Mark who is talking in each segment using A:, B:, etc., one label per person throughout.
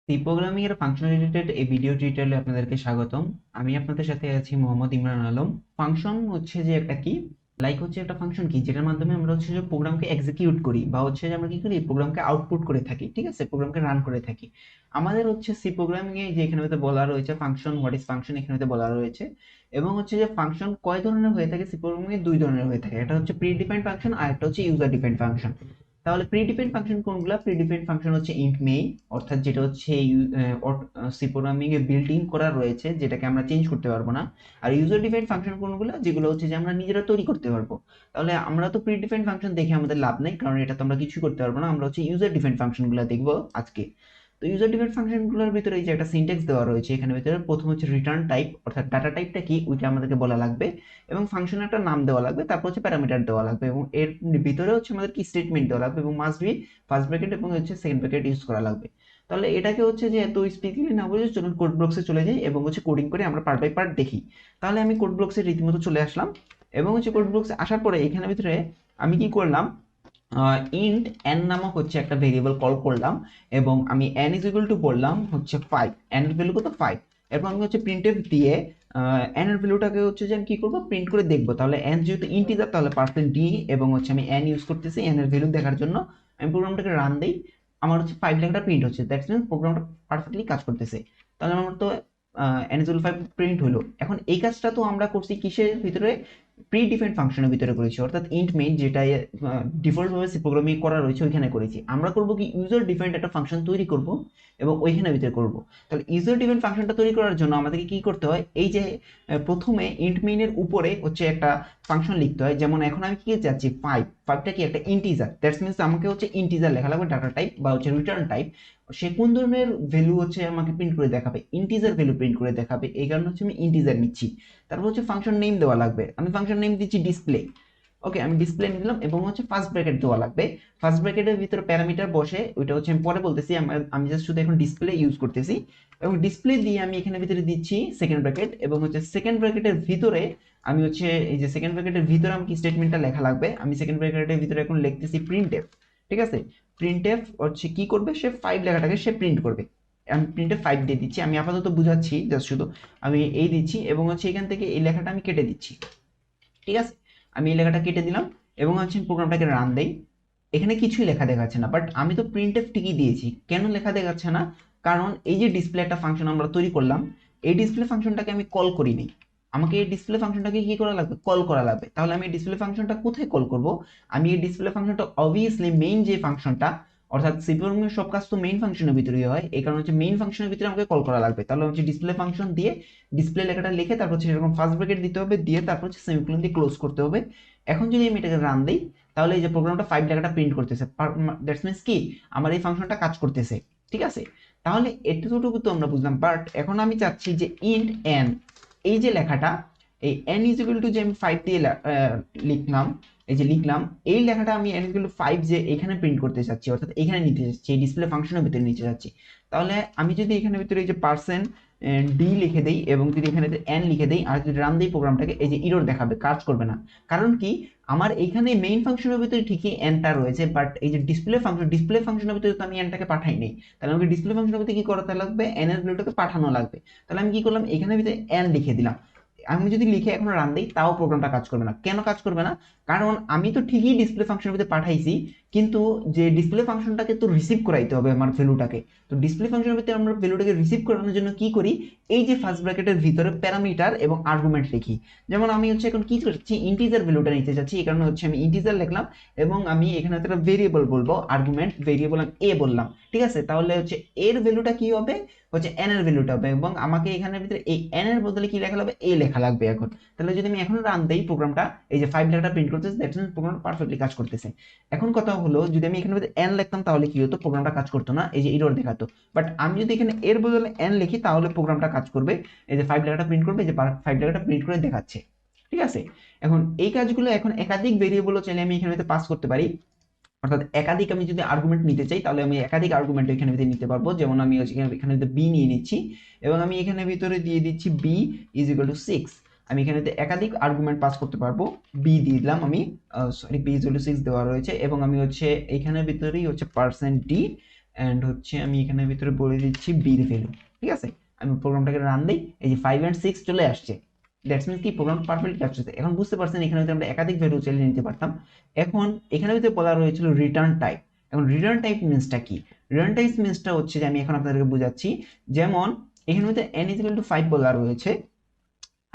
A: C programming এর function related এই video টিউটোরিয়ালে আপনাদেরকে স্বাগতম। আমি আপনাদের সাথে আছি মোহাম্মদ ইমরান আলম। ফাংশন হচ্ছে যে একটা কি, হচ্ছে একটা ফাংশন কি যেটার মাধ্যমে আমরা হচ্ছে যে প্রোগ্রামকে এক্সিকিউট করি বা হচ্ছে যে আমরা কি করি প্রোগ্রামকে আউটপুট করে থাকি, ঠিক আছে, প্রোগ্রামকে রান করে থাকি। আমাদের হচ্ছে সি প্রোগ্রামিং এ যে এখানে হয়তো বলা রয়েছে ফাংশন, হোয়াট ইজ ফাংশন এখানে হয়তো বলা রয়েছে। এবং হচ্ছে যে ফাংশন কয় ধরনের হয়ে থাকে, সি প্রোগ্রামিং এ দুই ধরনের হয়ে থাকে, একটা হচ্ছে প্রি ডিফাইন্ড ফাংশন আর একটা হচ্ছে ইউজার ডিফাইন্ড ফাংশন। তাহলে প্রিডিফাইন্ড ফাংশন কোনগুলা? প্রিডিফাইন্ড ফাংশন হচ্ছে ইন্ট মেইন, অর্থাৎ যেটা হচ্ছে সি প্রোগ্রামিং এ বিল্ট ইন করা রয়েছে, যেটাকে আমরা চেঞ্জ করতে পারবো না। আর ইউজার ডিফাইন্ড ফাংশন কোনগুলো? যেগুলো হচ্ছে যে আমরা নিজেরা তৈরি করতে পারবো। তাহলে আমরা তো প্রিডিফাইন্ড ফাংশন দেখে আমাদের লাভ নেই, কারণ এটা তো আমরা কিছু করতে পারবো না। আমরা হচ্ছে ইউজার ডিফাইন্ড ফাংশন গুলো দেখবো আজকে। তো ইউজার ডিফাইন্ড ফাংশন গুলোর ভিতরে এই যে একটা সিনট্যাক্স দেওয়া রয়েছে এখানে ভিতরে, প্রথম হচ্ছে রিটার্ন টাইপ, অর্থাৎ ডাটা টাইপটা কি ওইটা আমাদেরকে বলা লাগবে, এবং ফাংশনের একটা নাম দেওয়া লাগবে, তারপর হচ্ছে প্যারামিটার দেওয়া লাগবে, এবং এর ভিতরে হচ্ছে আমাদের কি স্টেটমেন্ট দেওয়া লাগবে, এবং মাস্ট বি ফার্স্ট ব্র্যাকেট এবং হচ্ছে সেকেন্ড ব্র্যাকেট ইউজ করা লাগবে। তাহলে এটাকে হচ্ছে যে এত স্পিডলি না বুঝে চলুন কোড ব্লকসে চলে যাই এবং হচ্ছে কোডিং করে আমরা পার্ট বাই পার্ট দেখি। তাহলে আমি কোড ব্লকসে রীতিমতো চলে আসলাম, এবং হচ্ছে কোড ব্লকসে আসার পরে এখানে ভিতরে আমি কি করলাম, ইন্ট এন নামক হচ্ছে একটা ভেরিয়েবল কল করলাম, এবং আমি এন ইজ ইকুয়াল টু বললাম হচ্ছে 5, এন এর ভ্যালু কত 5। এরপর আমি হচ্ছে প্রিন্টএফ দিয়ে এন এর ভ্যালুটাকে হচ্ছে যে আমি কি করব, প্রিন্ট করে দেখবো। তাহলে এন যেহেতু ইন্টিজার তাহলে পার্সেন্ট ডি, এবং হচ্ছে আমি এন ইউজ করতেছি এন এর ভ্যালু দেখার জন্য। আমি প্রোগ্রামটাকে রান দেই, আমার হচ্ছে 5 লেখাটা প্রিন্ট হচ্ছে, দ্যাটস মিন্স প্রোগ্রামটা পারফেক্টলি কাজ করতেছে। তাহলে আমার তো এন ইজ ইকুয়াল 5 প্রিন্ট হলো। এখন এই কাজটা তো আমরা করছি কিসের ভিতরে? প্রি ডিফাইন্ড ফাংশনের ভিতরে করেছি, অর্থাৎ ইন্ট মেইন যেটা ডিফল্ট ভাবে সি প্রোগ্রামিং করা রয়েছে ওইখানে করেছি। আমরা করব কি, ইউজার ডিফাইন্ড একটা ফাংশন তৈরি করব এবং ওইখানে ভিতরে করব। তাহলে ইউজার ডিফাইন্ড ফাংশনটা তৈরি করার জন্য আমাদেরকে কি করতে হয়, এই যে প্রথমে ইন্ট মেইনের উপরে হচ্ছে একটা ফাংশন লিখতে হয়। যেমন এখন আমি কি চাচ্ছি, 5টা কি একটা ইন্টিজার, দ্যাটস মিন্স আমাকে হচ্ছে ইন্টিজার লেখা লাগবে, ডাটা টাইপ বা হচ্ছে রিটার্ন টাইপ। সে কোন ধরনের ভ্যালু হচ্ছে আমাকে প্রিন্ট করে দেখাবে, ইন্টিজার ভ্যালু প্রিন্ট করে দেখাবে, এই কারণে হচ্ছে আমি ইন্টিজার নিচ্ছি। তারপর হচ্ছে ফাংশন নেম দেওয়া লাগবে, আমি ফাংশন নেম দিচ্ছি ডিসপ্লে। ওকে, আমি ডিসপ্লে নিলাম, এবং হচ্ছে ফার্স্ট ব্র্যাকেট দেওয়া লাগবে। ফার্স্ট ব্র্যাকেটের ভিতরে প্যারামিটার বসে, ওইটা হচ্ছে আমি পরে বলতেছি, আমি জাস্ট শুধু এখন ডিসপ্লে ইউজ করতেছি। এবং ডিসপ্লে দিয়ে আমি এখানে ভিতরে দিচ্ছি সেকেন্ড ব্র্যাকেট, এবং হচ্ছে সেকেন্ড ব্র্যাকেটের ভিতরে আমি হচ্ছে এই যে সেকেন্ড ব্র্যাকেটের ভিতরে আমাকে স্টেটমেন্টটা লেখা লাগবে। আমি সেকেন্ড ব্র্যাকেটের ভিতরে এখন লিখতেছি প্রিন্টএফ, ঠিক আছে। প্রিন্টএফ হচ্ছে কি করবে, সে 5 লেখাটাকে সে প্রিন্ট করবে। আমি প্রিন্টএফ 5 দিয়ে দিচ্ছি, আমি আপাতত বুঝাচ্ছি জাস্ট শুধু, আমি এই দিচ্ছি, এবং হচ্ছে এখান থেকে এই লেখাটা আমি কেটে দিচ্ছি, ঠিক আছে। আমি এই লেখাটা কেটে দিলাম, এবং হচ্ছে প্রোগ্রামটাকে রান দেই। এখানে কিছুই লেখা দেখাচ্ছে না, বাট আমি তো প্রিন্টএফ ঠিকই দিয়েছি, কেন লেখা দেখাচ্ছে না? কারণ এই যে ডিসপ্লে একটা ফাংশন আমরা তৈরি করলাম, এই ডিসপ্লে ফাংশনটাকে আমি কল করিনি। আমাকে এই ডিসপ্লে ফাংশনটাকে কি করা লাগবে, কল করা লাগবে। তাহলে আমি এই ডিসপ্লে ফাংশনটা কোথায় কল করব? আমি এই ডিসপ্লে ফাংশনটা অবভিয়াসলি মেইন যে ফাংশনটা, অর্থাৎ সি প্রোগ্রামিং সব কাজ তো মেইন ফাংশনের ভিতরেই হয়, এই কারণে হচ্ছে মেইন ফাংশনের ভিতরে আমাকে কল করা লাগবে। তাহলে হচ্ছে ডিসপ্লে ফাংশন দিয়ে ডিসপ্লে লেখাটা লিখে তারপর হচ্ছে এরকম ফার্স্ট ব্র্যাকেট দিতে হবে, দিয়ে তারপর হচ্ছে সেমিকোলন দিয়ে ক্লোজ করতে হবে। এখন যদি আমি এটাকে রান দিই, তাহলে এই যে প্রোগ্রামটা 5 লেখাটা প্রিন্ট করতেছে, দ্যাটস মিন্স কি, আমার এই ফাংশনটা কাজ করতেছে, ঠিক আছে। তাহলে এতটুকু তো আমরা বুঝলাম, বাট এখন আমি চাচ্ছি যে ইন্ট এন, এই যে লেখাটা, এই এন ইজ ইকুয়াল টু যে আমি 5 দিয়ে লিখলাম, এই যে লিখলাম, এই লেখাটা আমি এন ইজ ইকুয়াল টু 5 যে এখানে প্রিন্ট করতে চাচ্ছি, অর্থাৎ এখানে নিতে চাচ্ছি, এই ডিসপ্লে ফাংশনের ভিতরে নিতে চাচ্ছি। তাহলে আমি যদি এখানে ভিতরে এই যে পার্সেন্ট ডি লিখে দেই, এবং যদি এখানে এন লিখে দেই, আর যদি রান দিই প্রোগ্রামটাকে, এই যে ইরর দেখাবে, কাজ করবে না। কারণ কি, আমার এইখানে মেইন ফাংশনের ভিতরে ঠিকই এনটা রয়েছে, বাট এই যে ডিসপ্লে ফাংশনের ভিতরে তো আমি এনটাকে পাঠাই নেই। তাহলে আমাকে ডিসপ্লে ফাংশনের ভিতরে কি করতে লাগবে, এন এর ভ্যালুটাকে পাঠানো লাগবে। তাহলে আমি কি করলাম, এখানে ভিতরে এন লিখে দিলাম। আমি যদি লিখে এখন রান দিই, তাও প্রোগ্রামটা কাজ করবে না। কেন কাজ করবে না? কারণ আমি তো ঠিকই ডিসপ্লে ফাংশনের ভিতরে পাঠাইছি, কিন্তু যে ডিসপ্লে ফাংশনটাকে তো রিসিভ করাইতে হবে আমার ভ্যালুটাকে। তো ডিসপ্লে ফাংশনের ভিতরে আমরা ভ্যালুটাকে রিসিভ করানোর জন্য কি করি, এই যে ফার্স্ট ব্র্যাকেটের ভিতরে প্যারামিটার এবং আর্গুমেন্ট লিখি। যেমন আমি হচ্ছে এখন কি করছি, ইন্টিজার ভ্যালুটা নিতে চাচ্ছি, এই কারণে হচ্ছে আমি ইন্টিজার লিখলাম, এবং আমি এখানে একটা ভেরিয়েবল বলবো, আর্গুমেন্ট ভেরিয়েবল আমি এ বললাম, ঠিক আছে। তাহলে হচ্ছে এর ভ্যালুটা কি হবে, হচ্ছে এন এর ভ্যালুটা হবে, এবং আমাকে এখানের ভিতরে এই এন এর বদলে কি লেখা লাগবে, এ লেখা লাগবে এখন। তাহলে যদি আমি এখন রান দেই প্রোগ্রামটা, এই যে 5 লেখাটা প্রিন্ট করতেছে, দ্যাটস মিন্স প্রোগ্রামটা পারফেক্টলি কাজ করতেছে। এখন কথা হলো, যদি আমি এখানে এন লিখতাম তাহলে কি হতো, প্রোগ্রামটা কাজ করতো না, এই যে এরর দেখাতো। বাট আমি যদি এখানে এর বদলে এন লিখি, তাহলে প্রোগ্রামটা কাজ করবে, এই যে 5 লেখাটা প্রিন্ট করবে, এই যে 5 লেখাটা প্রিন্ট করে দেখাচ্ছে, ঠিক আছে। এখন এই কাজগুলো এখন একাধিক ভেরিয়েবলও চাইলে আমি এখানে পাস করতে পারি, অর্থাৎ একাধিক আমি যদি আর্গুমেন্ট নিতে চাই, তাহলে আমি একাধিক আর্গুমেন্ট এখানে ভিতরে নিতে পারবো। যেমন আমি এখানে বি নিয়ে নিচ্ছি, এবং আমি এখানে ভিতরে দিয়ে দিচ্ছি বি ইজ ইকুয়াল টু 6। আমি এখানে একাধিক আর্গুমেন্ট পাস করতে পারবো, বি দিয়ে দিলাম আমি, sorry B is equal to 6 দেওয়া রয়েছে, এবং আমি হচ্ছে এখানে ভিতরেই হচ্ছে পার্সেন্ট ডি, অ্যান্ড হচ্ছে আমি এখানের ভিতরে বলে দিচ্ছি বির ভ্যালু। ঠিক আছে, আমি প্রোগ্রামটাকে রান দিই, এই যে 5 and 6 চলে আসছে। দ্যাটস মিনস কি প্রোগ্রাম পারফেক্টলি কাজ করছে। এখন বুঝতে পারছেন এখানে ভিতরে আমরা একাধিক ভ্যালু চাইলে নিতে পারতাম। এখন এখানে ভিতরে বলা রয়েছিল রিটার্ন টাইপ। এখন রিটার্ন টাইপ মিনসটা কি? রিটার্ন টাইপ মিনসটা হচ্ছে যে আমি এখন আপনাদেরকে বোঝাচ্ছি। যেমন এখানে ভিতরে n = 5 বলা রয়েছে।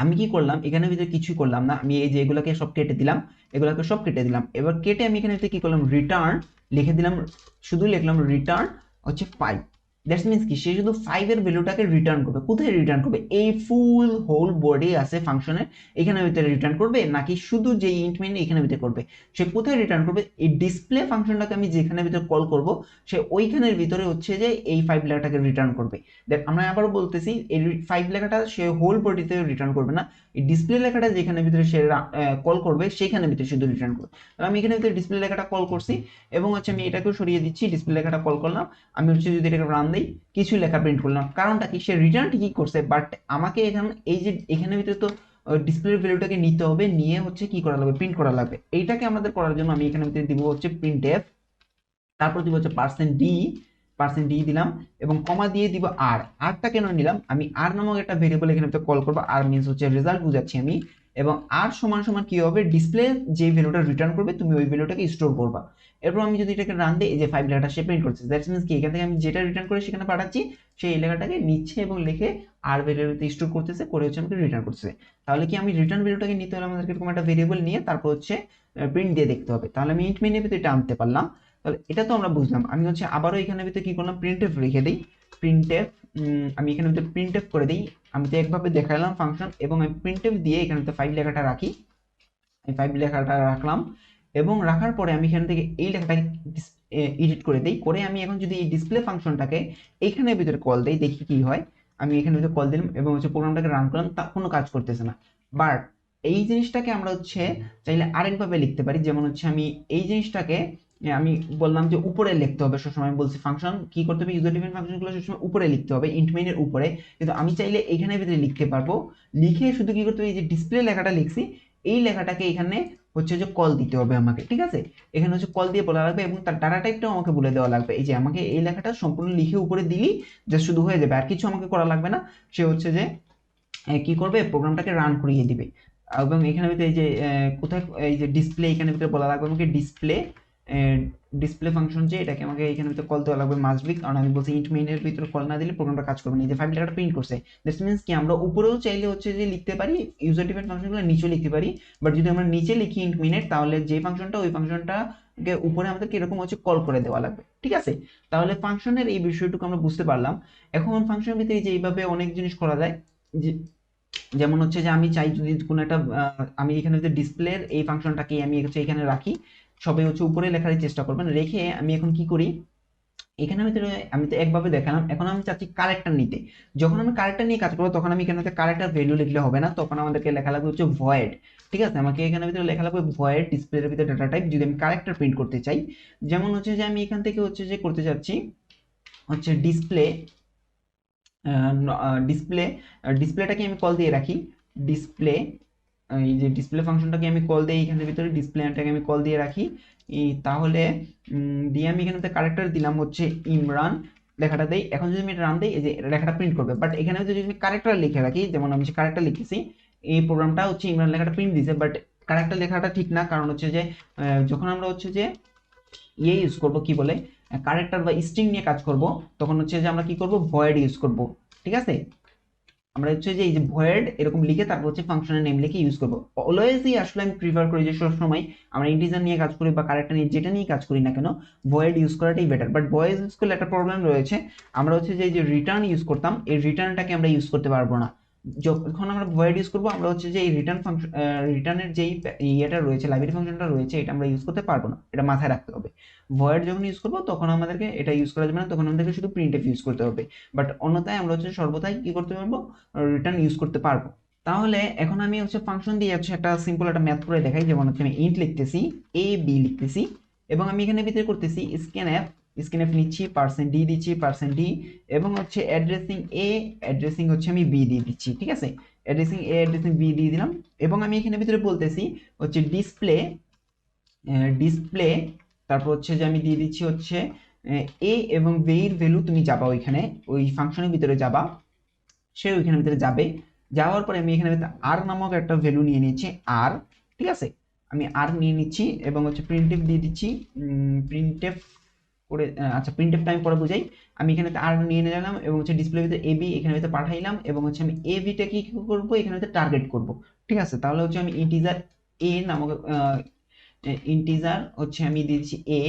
A: আমি কি করলাম, এখানের ভিতরে কিছুই করলাম না, আমি এই যে এগুলোকে সব কেটে দিলাম, এগুলোকে সব কেটে দিলাম। এবার কেটে আমি এখানে ভিতরে কি করলাম, রিটার্ন লিখে দিলাম, শুধু লিখলাম রিটার্ন হচ্ছে 5। দ্যাটস মিনস কি সে শুধু 5 এর ভ্যালুটাকে রিটার্ন করবে। কোথায় রিটার্ন করবে? এই ফুল হোল বডি আছে ফাংশনের এখানের ভিতরে রিটার্ন করবে, নাকি শুধু যে ইন্ট মেইন এখানের ভিতরে করবে? সে কোথায় রিটার্ন করবে? এই ডিসপ্লে ফাংশনটাকে আমি যেখানে ভিতরে কল করব সে ওইখানের ভিতরে হচ্ছে যে এই 5 লেখাটাকে রিটার্ন করবে। দেখ আমরা আবারও বলতেছি, এই 5 লেখাটা সে হোল বডিতে রিটার্ন করবে না, এই ডিসপ্লে লেখাটা যেখানে ভিতরে সে কল করবে সেখানে ভিতরে শুধু রিটার্ন করবে। আমি এখানে ভিতরে ডিসপ্লে লেখাটা কল করছি এবং হচ্ছে আমি এটাকেও সরিয়ে দিচ্ছি, ডিসপ্লে লেখাটা কল করলাম। আমি হচ্ছে যদি এটাকে রান দিই, কিছু লেখা প্রিন্ট করলাম। কারণটা কি? সে রিটার্ন ঠিকই করছে, বাট আমাকে এখানে এই যে এখানে ভিতরে তো ডিসপ্লে ভ্যালুটাকে নিতে হবে, নিয়ে হচ্ছে কি করা লাগবে, প্রিন্ট করা লাগবে। এইটাকে আমাদের করার জন্য আমি এখানে ভিতরে দিব হচ্ছে প্রিন্ট এফ, তারপর দিব হচ্ছে পার্সেন্ট ডি দিলাম এবং কমা দিয়ে দিব আর। আরটা কেন নিলাম? আমি আর নামক একটা ভেরিয়েবল এখানে কল করবো, আর মিনস হচ্ছে রেজাল্ট বুঝাচ্ছি আমি। এবং আর সমান সমান কি হবে, ডিসপ্লে যে ভ্যালুটা রিটার্ন করবে তুমি ওই ভ্যালুটাকে স্টোর করবা। এরপর আমি যদি এটাকে রান দিই, এই যে 5 লেখাটা সে প্রিন্ট করছে। দ্যাটস মিনস কি এখান থেকে আমি যেটা রিটার্ন করে সেখানে পাঠাচ্ছি, সেই লেখাটাকে নিচ্ছে এবং লিখে আর ভ্যালুতে স্টোর করতেছে, করে হচ্ছে আমাকে রিটার্ন করতেছে। তাহলে কি আমি রিটার্ন ভ্যালুটাকে নিতে হলে আমাদেরকে এরকম একটা ভেরিয়েবল নিয়ে তারপর হচ্ছে প্রিন্ট দিয়ে দেখতে হবে। তাহলে আমি ইন্ট মেইনের ভিতরে এটা আনতে পারলাম। তাহলে এটা তো আমরা বুঝলাম। আমি হচ্ছে আবারও এখানে ভিতরে কি করলাম, প্রিন্টএফ রেখে দিই। প্রিন্টএফ আমি এখানে ভিতরে প্রিন্টএফ করে দিই। আমি তো একভাবে দেখালাম ফাংশন, এবং আমি প্রিন্টএফ দিয়ে এখানে তো 5 লেখাটা রাখি। এই 5 লেখাটা রাখলাম এবং রাখার পরে আমি এখান থেকে এই লেখাটাকে এডিট করে দিই। করে আমি এখন যদি এই ডিসপ্লে ফাংশনটাকে এইখানের ভিতরে কল দিই, দেখি কি হয়। আমি এখানে ভিতরে কল দিলাম এবং হচ্ছে প্রোগ্রামটাকে রান করলাম, তা কোনো কাজ করতেছে না। বাট এই জিনিসটাকে আমরা হচ্ছে চাইলে আরেকভাবে লিখতে পারি। যেমন হচ্ছে আমি এই জিনিসটাকে আমি বললাম যে উপরে লিখতে হবে সবসময়। আমি বলছি ফাংশন কি করতে হবে, ইউজার ডিফাইন ফাংশনগুলো সবসময় উপরে লিখতে হবে, ইন্ট মেইনের উপরে। কিন্তু আমি চাইলে এইখানের ভিতরে লিখতে পারবো। লিখে শুধু কি করতে হবে, এই যে ডিসপ্লে লেখাটা লিখছি এই লেখাটাকে এখানে হচ্ছে যে কল দিতে হবে আমাকে। ঠিক আছে, এখানে হচ্ছে কল দিয়ে বলা লাগবে এবং তার ডাটা টাইপটাও আমাকে বলে দেওয়া লাগবে। এই যে আমাকে এই লেখাটা সম্পূর্ণ লিখে উপরে দিলি জাস্ট শুধু হয়ে যাবে, আর কিছু আমাকে করা লাগবে না। সে হচ্ছে যে কি করবে, প্রোগ্রামটাকে রান করিয়ে দিবে। এবং এখানে ভিতরে এই যে কোথায় এই যে ডিসপ্লে, এখানে ভিতরে বলা লাগবে আমাকে ডিসপ্লে ফাংশন, যে এটাকে আমাকে এখানে ভিতরে কল দেওয়া লাগবে মাস্ট বি। কারণ আমি বলছি ইন্ট মেইনের ভিতরে কল না দিলে প্রোগ্রামটা কাজ করবে না। এই যে 5 লেখাটা প্রিন্ট করছে, দ্যাটস মিন্স কি আমরা উপরেও চাইলে হচ্ছে যে লিখতে পারি, ইউজার ডিফাইন ফাংশনগুলো নিচেও লিখতে পারি। বাট যদি আমরা নিচে লিখি ইন্ট মেইনের, তাহলে যে ফাংশনটা ওই ফাংশনটাকে উপরে আমাদেরকে এরকম হচ্ছে কল করে দেওয়া লাগবে। ঠিক আছে, তাহলে ফাংশনের এই বিষয়টুকু আমরা বুঝতে পারলাম। এখন ফাংশনের ভিতরে যে এইভাবে অনেক জিনিস করা যায়। যে যেমন হচ্ছে যে আমি চাই যদি কোনো একটা আমি এখানে যে ডিসপ্লের এই ফাংশনটাকে আমি হচ্ছে এখানে রাখি, সবাই হচ্ছে উপরে লেখার চেষ্টা করবেন। রেখে আমি এখন কি করি, এখানে আমি তো একভাবে দেখালাম, এখন আমি চাচ্ছি কারেক্টার নিতে। যখন আমি কারেক্টার নিয়ে কাজ করবো তখন আমি এখানে কারেক্টার ভ্যালু লিখলে হবে না, তখন আমাদেরকে লেখা লাগবে হচ্ছে ভয়েড। ঠিক আছে, আমাকে এখানে ভিতরে লেখা লাগবে ভয়েড ডিসপ্লের ভিতরে ডাটা টাইপ, যদি আমি কারেক্টার প্রিন্ট করতে চাই। যেমন হচ্ছে যে আমি এখান থেকে হচ্ছে যে করতে চাচ্ছি হচ্ছে ডিসপ্লে ডিসপ্লে ডিসপ্লেটাকে আমি কল দিয়ে রাখি ডিসপ্লে। এই যে ডিসপ্লে ফাংশনটাকে আমি কল দিই এখানের ভিতরে, ডিসপ্লেটাকে আমি কল দিয়ে রাখি। তাহলে দিয়ে আমি এখানে ক্যারেক্টার দিলাম হচ্ছে ইমরান, লেখাটা দেই। এখন যদি আমি রান দিই, এই যে লেখাটা প্রিন্ট করবে। বাট এখানে যদি আমি ক্যারেক্টার লিখে রাখি, যেমন আমি যে ক্যারেক্টার লিখেছি, এই প্রোগ্রামটা হচ্ছে ইমরান লেখাটা প্রিন্ট দিছে, বাট ক্যারেক্টার লেখাটা ঠিক না। কারণ হচ্ছে যে যখন আমরা হচ্ছে যে ইউজ করব, কি বলে, ক্যারেক্টার বা স্ট্রিং নিয়ে কাজ করব, তখন হচ্ছে যে আমরা কি করব, ভয়েড ইউজ করব। ঠিক আছে, আমরা হচ্ছে যে এই যে ভয়েড এরকম লিখে তারপর হচ্ছে ফাংশনের নেম লিখে ইউজ করব। অলওয়েজই আসলে আমি প্রিফার করি যে সব সময় আমরা ইন্টিজার নিয়ে কাজ করি বা ক্যারেক্টার নিয়ে যেটা নিয়ে কাজ করি না কেন, ভয়েড ইউজ করাটাই বেটার। বাট ভয়েড ইউজ করলে একটা প্রবলেম রয়েছে, আমরা হচ্ছে যে এই যে রিটার্ন ইউজ করতাম, এই রিটার্নটাকে আমরা ইউজ করতে পারবো না। যখন আমরা ভয়েড ইউজ করবো, আমরা হচ্ছে যে এই রিটার্ন ফাংশন, রিটার্নের যেই ইয়েটা রয়েছে, লাইব্রেরি ফাংশনটা রয়েছে, এটা আমরা ইউজ করতে পারবো না, এটা মাথায় রাখতে হবে। ভয়েড যখন ইউজ করবো তখন আমাদেরকে এটা ইউজ করা যাবে না, তখন আমাদেরকে শুধু প্রিন্টএফ ইউজ করতে হবে। বাট অন্যথায় আমরা হচ্ছে সর্বদাই কি করতে পারবো, রিটার্ন ইউজ করতে পারবো। তাহলে এখন আমি হচ্ছে ফাংশন দিয়ে হচ্ছে একটা সিম্পল একটা ম্যাথ করে দেখাই। যেমন হচ্ছে আমি ইন্ট লিখতেছি, এ বি লিখতেছি, এবং আমি এখানে ভিতরে করতেছি স্ক্যানএফ নিচ্ছি, পার্সেন্ট ডি দিচ্ছি, পার্সেন্ট ডি, এবং হচ্ছে অ্যাড্রেসিং এ, অ্যাড্রেসিং হচ্ছে আমি বি দিয়ে দিচ্ছি। ঠিক আছে, অ্যাড্রেসিং এ, অ্যাড্রেসিং বি দিয়ে দিলাম। এবং আমি এখানে ভিতরে বলতেছি হচ্ছে ডিসপ্লে, ডিসপ্লে, তারপর হচ্ছে যে আমি দিয়ে দিচ্ছি হচ্ছে এ এবং বি এর ভ্যালু তুমি যাবা ওইখানে, ওই ফাংশনের ভিতরে যাবা, সে ওইখানের ভিতরে যাবে। যাওয়ার পরে আমি এখানে আর নামক একটা ভ্যালু নিয়ে নিচ্ছি, আর, ঠিক আছে, আমি আর নিয়ে নিচ্ছি এবং হচ্ছে প্রিন্টএফ দিয়ে দিচ্ছি। প্রিন্টএফ করে, আচ্ছা প্রিন্টএফটা আমি পরে বুঝাই। আমি এখানে আর নিয়ে নিলাম এবং হচ্ছে ডিসপ্লে ভিতরে এবি এখানে ভিতরে পাঠাইলাম এবং হচ্ছে আমি এবিটা কি করব, এখানে ভিতরে টার্গেট করব, ঠিক আছে। তাহলে হচ্ছে আমি ইন্টিজার এ নামক ইন্টিজার হচ্ছে আমি দিয়েছি এ,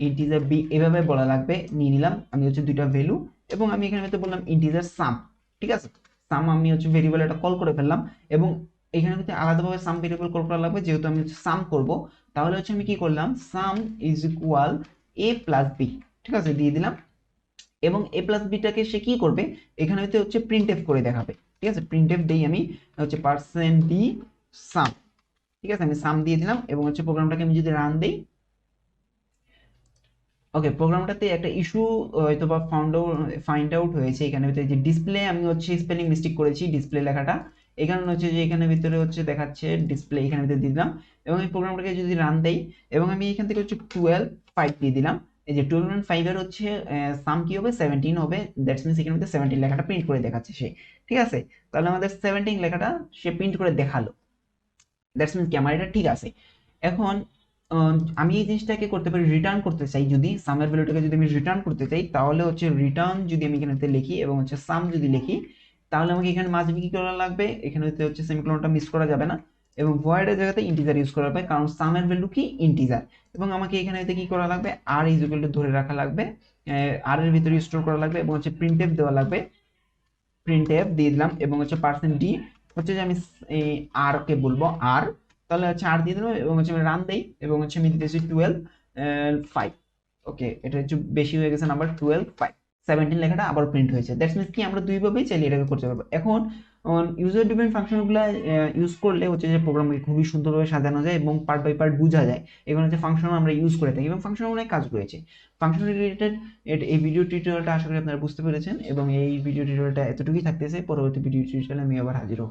A: ইন্টিজার বি, এভাবে বলা লাগবে, নিয়ে নিলাম আমি হচ্ছে দুইটা ভ্যালু। এবং আমি এখানে ভিতরে বললাম ইন্টিজার সাম, ঠিক আছে। সাম আমি হচ্ছে ভেরিয়েবল এটা কল করে ফেললাম এবং এখানে ভিতরে আলাদাভাবে সাম ভেরিয়েবল কল করা লাগবে, যেহেতু আমি হচ্ছে সাম করব। তাহলে হচ্ছে আমি কি করলাম, sum is equal A plus B, ঠিক আছে, দিয়ে দিলাম। এবং এ প্লাস বিটাকে সে কি করবে, এখানে হচ্ছে প্রিন্টএফ করে দেখাবে, ঠিক আছে। প্রিন্টএফ দেই আমি হচ্ছে পার্সেন্ট ডি সাম, ঠিক আছে, আমি সাম দিয়ে দিলাম এবং হচ্ছে প্রোগ্রামটাকে আমি যদি রান দেই, ওকে, প্রোগ্রামটাতে একটা ইস্যু হয়তো বা ফাইন্ড আউট হয়েছে। এখানে ভিতরে যে ডিসপ্লে, আমি হচ্ছে স্পেলিং মিস্টেক করেছি ডিসপ্লে লেখাটা, এখানে হচ্ছে যে এখানে ভিতরে হচ্ছে দেখাচ্ছে ডিসপ্লে, এখানে ভিতরে দিয়ে দিলাম এবং এই প্রোগ্রামটাকে যদি রান দেই এবং আমি এখান থেকে হচ্ছে 12 5 দিয়ে দিলাম। এই যে 12 and 5 এর হচ্ছে সাম কি হবে, 17 হবে। দ্যাটস মিন্স এখানে ভিতরে 17 লেখাটা প্রিন্ট করে দেখাচ্ছে সে, ঠিক আছে। তাহলে আমাদের 17 লেখাটা সে প্রিন্ট করে দেখালো, দ্যাটস মিন্স কি আমার এটা ঠিক আছে। এখন আমি এই জিনিসটাকে করতে পারি, রিটার্ন করতে চাই, যদি সামের ভ্যালুটাকে যদি আমি রিটার্ন করতে চাই, তাহলে হচ্ছে রিটার্ন যদি আমি এখানে লিখি এবং হচ্ছে সাম যদি লিখি, তাহলে আমাকে এখানে মাঝে কি করা লাগবে, এখানে হচ্ছে সেমিকোলনটা মিস করা যাবে না এবং ভয়েড এর জায়গাতে ইন্টিজার ইউজ করা লাগবে, কারণ সামের ভ্যালু কি ইন্টিজার। এবং আমাকে এখানে কি করা লাগবে, আর ইজ ইকুয়াল টু ধরে রাখা লাগবে, আর এর ভিতরে স্টোর করা লাগবে এবং হচ্ছে প্রিন্টএফ দেওয়া লাগবে। প্রিন্টএফ দিয়ে দিলাম এবং হচ্ছে পার্সেন্ট ডি হচ্ছে যে আমি এই আর কে বলবো আর, তাহলে হচ্ছে আর দিয়ে দিলাম এবং হচ্ছে আমি রান দেই এবং হচ্ছে আমি দিতেছি 12 5। ওকে, এটা হচ্ছে বেশি হয়ে গেছে নাম্বার, 12 5, 17 লেখাটা আবার প্রিন্ট হয়েছে। দ্যাটস মিন্স কি আমরা দুইভাবেই চাইলে এটাকে করতে পারবো। এখন ইউজার ডিফাইন ফাংশনগুলো ইউজ করলে হচ্ছে যে প্রোগ্রামকে খুবই সুন্দরভাবে সাজানো যায় এবং পার্ট বাই পার্ট বোঝা যায়। এগুলো হচ্ছে ফাংশন আমরা ইউজ করে থাকি এবং ফাংশন অনেক কাজ রয়েছে ফাংশন রিলেটেড। এই ভিডিও টিউটোরিয়ালটা আশা করি আপনারা বুঝতে পেরেছেন এবং এই ভিডিও টিউটোরিয়ালটা এতটুকুই থাকতেছে। পরবর্তী ভিডিও টিউটোরিয়ালে আমি আবার হাজির হব।